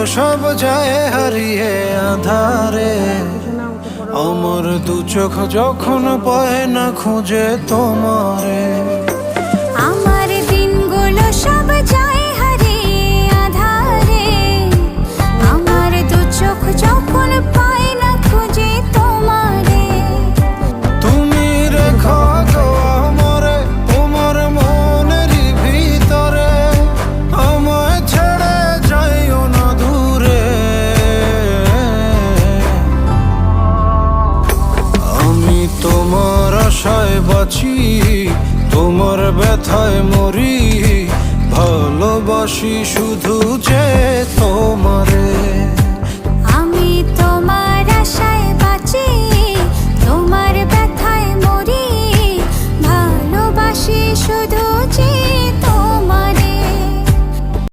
সব যায় হারিয়ে আধারে। আমার দু চোখ যখন পায় না খুঁজে তোমারে। আমার দিনগুলো সব যায় হারিয়ে আঁধারে। আমার দু চোখ যখন পায় না খুঁজে তোমারে। তুমি রেখো গো আমারে তোমার মনেরই ভিতরে, আমায় ছেড়ে যাইও না দূরে। আমি তোমার আশায় বাঁচি, তোমার ব্যথায় মরি, ভালোবাসি শুধু যে তোমারে।